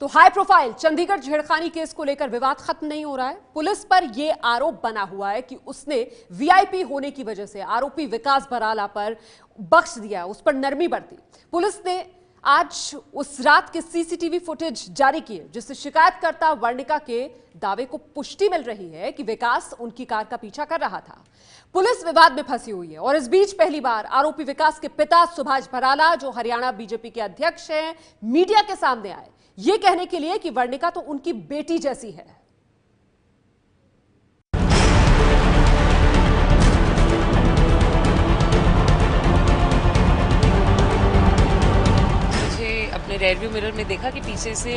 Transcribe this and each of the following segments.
तो high profile Chandigarh छेड़खानी case को लेकर विवाद खत्म नहीं हो रहा है। पुलिस पर यह आरोप बना हुआ है कि उसने वीआईपी होने की वजह से आरोपी विकास बराला पर बख्श दिया, उस पर नरमी बरती। पुलिस ने आज उस रात के सीसीटीवी फुटेज जारी किए, जिससे शिकायतकर्ता वर्णिका के दावे को पुष्टि मिल रही है कि विकास उनकी कार का पीछा कर रहा था। पुलिस विवाद में फंसी हुई है और इस बीच पहली बार आरोपी विकास के पिता सुभाष बराला, जो हरियाणा बीजेपी के अध्यक्ष हैं, मीडिया के सामने आए ये कहने के लिए कि वर्णिका तो उनकी बेटी जैसी है। मुझे अपने रेयरव्यू मिरर में देखा कि पीछे से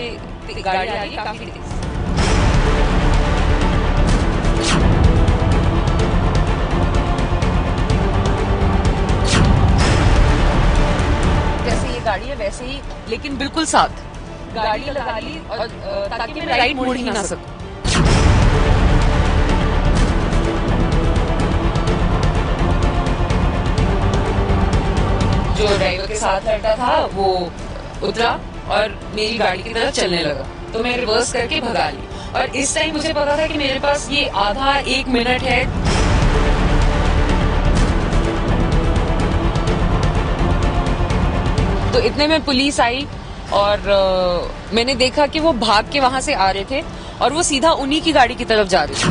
गाड़ी आ रही है काफी तेज। जैसे ये गाड़ी है वैसे ही, लेकिन बिल्कुल साथ गाड़ी लगा ली और ताकि मैं राइट मोड़ ही ना सकूं। जो ड्राइवर के साथ लड़का था वो उतरा और मेरी गाड़ी की तरफ चलने लगा, तो मैं रिवर्स करके भगा ली। और इस टाइम मुझे पता था कि मेरे पास ये आधा एक मिनट है। तो इतने में पुलिस आई और मैंने देखा कि वो भाग के वहां से आ रहे थे और वो सीधा उन्हीं की गाड़ी की तरफ जा रहे थे।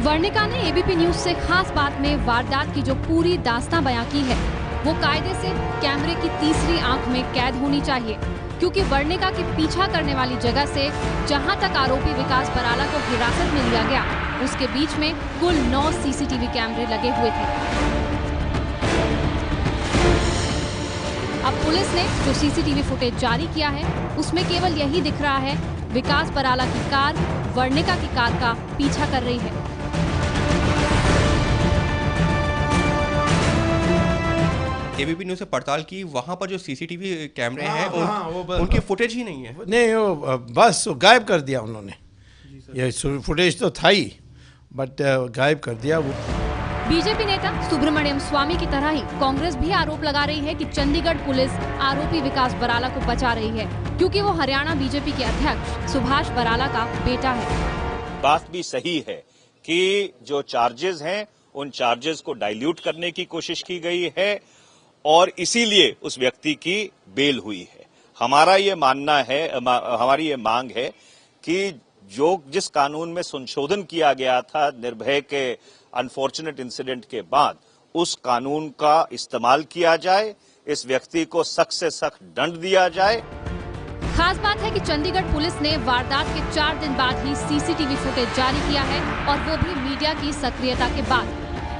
वर्णिका ने एबीपी न्यूज से खास बात में वारदात की जो पूरी दास्तां बयां की है, वो कायदे से कैमरे की तीसरी आंख में कैद होनी चाहिए, क्योंकि वर्णिका के पीछा करने वाली जगह से जहां तक आरोपी विकास बराला को हिरासत में लिया गया, उसके बीच में कुल 9 सीसीटीवी कैमरे लगे हुए थे। अब पुलिस ने जो सीसीटीवी फुटेज जारी किया है, उसमें केवल यही दिख रहा है, विकास बराला की कार वर्णिका की कार का पीछा कर रही है। एबीपी न्यूज़ से पड़ताल की, वहां पर जो सीसीटीवी कैमरे हैं उनकी फुटेज ही नहीं है। नहीं, वो बस गायब कर दिया उन्होंने। ये फुटेज तो था ही, बट गायब कर दिया वो। बीजेपी नेता सुब्रमण्यम स्वामी की तरह ही कांग्रेस भी आरोप लगा रही है कि चंडीगढ़ पुलिस आरोपी विकास बराला को बचा रही है, क्योंकि वो हरियाणा बीजेपी के अध्यक्ष सुभाष बराला का बेटा है। बात भी सही है कि जो चार्जेस हैं उन चार्जेस को डाइल्यूट करने की कोशिश की गई है और इसीलिए उस व्यक्ति की बेल हुई है। हमारा ये मानना है, हमारी ये मांग है कि जिस कानून में संशोधन किया गया था निर्भया के अनफॉर्चुनेट इंसिडेंट के बाद, उस कानून का इस्तेमाल किया जाए, इस व्यक्ति को सख्त से सख्त दंड दिया जाए। खास बात है कि चंडीगढ़ पुलिस ने वारदात के 4 दिन बाद ही सीसीटीवी फुटेज जारी किया है, और वो भी मीडिया की सक्रियता के बाद।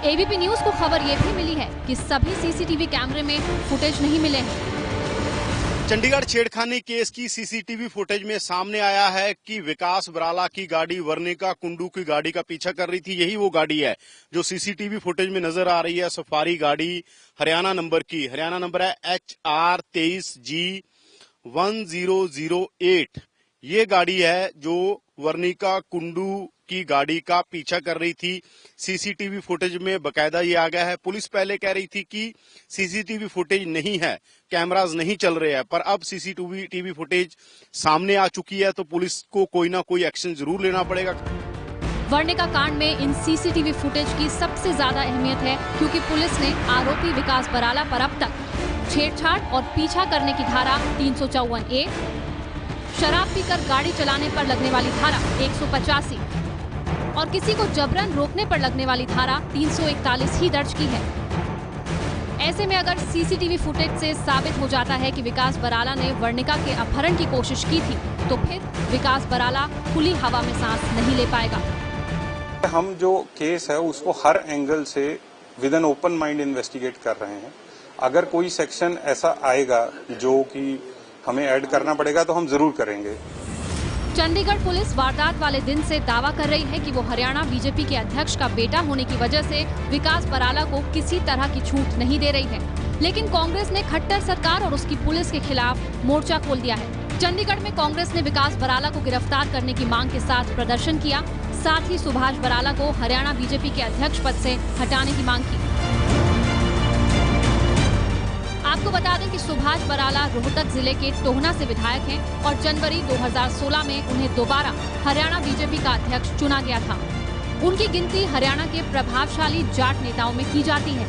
एबीपी न्यूज को खबर ये भी मिली है कि सभी सीसीटीवी कैमरे में फुटेज नहीं मिले हैं। चंडीगढ़ छेड़खानी केस की सीसीटीवी फुटेज में सामने आया है कि विकास बराला की गाड़ी वर्णिका कुंडू की गाड़ी का पीछा कर रही थी। यही वो गाड़ी है जो सीसीटीवी फुटेज में नजर आ रही है। सफारी गाड़ी हरियाणा नंबर की, हरियाणा नंबर है HR23G 1008। ये गाड़ी है जो वर्णिका कुंडू की गाड़ी का पीछा कर रही थी। सीसीटीवी फुटेज में बकायदा ये आ गया है। पुलिस पहले कह रही थी कि सीसीटीवी फुटेज नहीं है, कैमरास नहीं चल रहे हैं, पर अब सीसीटीवी फुटेज सामने आ चुकी है, तो पुलिस को कोई ना कोई एक्शन जरूर लेना पड़ेगा। वर्णिका कांड में इन सीसीटीवी फुटेज की सबसे ज्यादा अहमियत है, क्योंकि पुलिस ने आरोपी विकास बराला पर अब तक छेड़छाड़ और पीछा करने की धारा 354A, शराब पीकर गाड़ी चलाने पर लगने वाली धारा 185 और किसी को जबरन रोकने पर लगने वाली धारा 341 ही दर्ज की है। ऐसे में अगर सीसीटीवी फुटेज से साबित हो जाता है कि विकास बराला ने वर्णिका के अपहरण की कोशिश की थी, तो फिर विकास बराला खुली हवा में सांस नहीं ले पाएगा। हम जो केस है उसको हर एंगल से with an open mind investigate कर रहे हैं। अगर कोई सेक्शन ऐसा आएगा जो कि हमें ऐड करना पड़ेगा तो हम जरूर करेंगे। चंडीगढ़ पुलिस वारदात वाले दिन से दावा कर रही है कि वो हरियाणा बीजेपी के अध्यक्ष का बेटा होने की वजह से विकास बराला को किसी तरह की छूट नहीं दे रही है, लेकिन कांग्रेस ने खट्टर सरकार और उसकी पुलिस के खिलाफ मोर्चा खोल दिया है। चंडीगढ़ में कांग्रेस ने विकास बराला को गिरफ्तार करने की मांग के साथ प्रदर्शन किया, साथ ही सुभाष बराला को हरियाणा बीजेपी के अध्यक्ष पद से हटाने की मांग की। आपको कि सुभाष बराला रोहतक जिले के टोहना से विधायक हैं और जनवरी 2016 में उन्हें दोबारा हरियाणा बीजेपी का अध्यक्ष चुना गया था। उनकी गिनती हरियाणा के प्रभावशाली जाट नेताओं में की जाती है।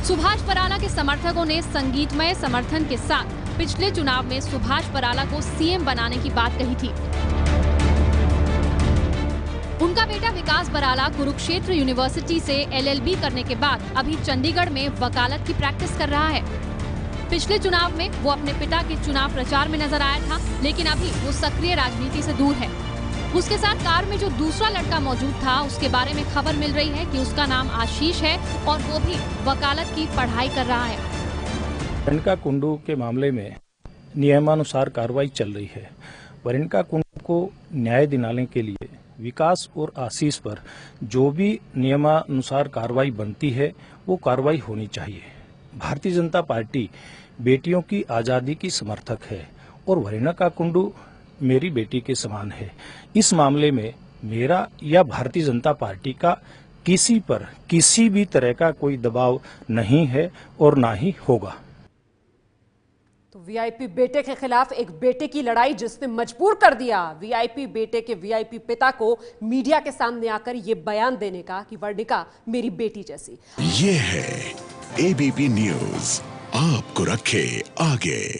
सुभाष बराला के समर्थकों ने संगीतमय समर्थन के साथ पिछले चुनाव में सुभाष बराला को सीएम बनाने की बात कही थी। उनका बेटा विकास बराला कुरुक्षेत्र यूनिवर्सिटी से एलएलबी करने के बाद अभी चंडीगढ़ में वकालत की प्रैक्टिस कर रहा है। पिछले चुनाव में वो अपने पिता के चुनाव प्रचार में नजर आया था, लेकिन अभी वो सक्रिय राजनीति से दूर है। उसके साथ कार में जो दूसरा लड़का मौजूद था, उसके बारे में खबर मिल रही है कि उसका नाम आशीष है और वो भी वकालत की पढ़ाई कर रहा है। वरिणका कुंडू के मामले में नियमानुसार कार्रवाई चल रही है। वरिणका कुंडू को न्याय दिलाने के लिए विकास और आशीष पर जो भी नियमानुसार कार्रवाई बनती है वो कार्रवाई होनी चाहिए। भारतीय जनता पार्टी बेटियों की आजादी की समर्थक है और वरिणका कुंडू मेरी बेटी के समान है। इस मामले में मेरा या भारतीय जनता पार्टी का किसी पर किसी भी तरह का कोई दबाव नहीं है और ना ही होगा। तो वीआईपी बेटे के खिलाफ एक बेटे की लड़ाई जिसने मजबूर कर दिया वीआईपी बेटे के वीआईपी पिता को मीडिया के सामने आकर यह बयान देने का कि वर्णिका मेरी बेटी जैसी। ये है एबीपी न्यूज़, आपको रखे आगे।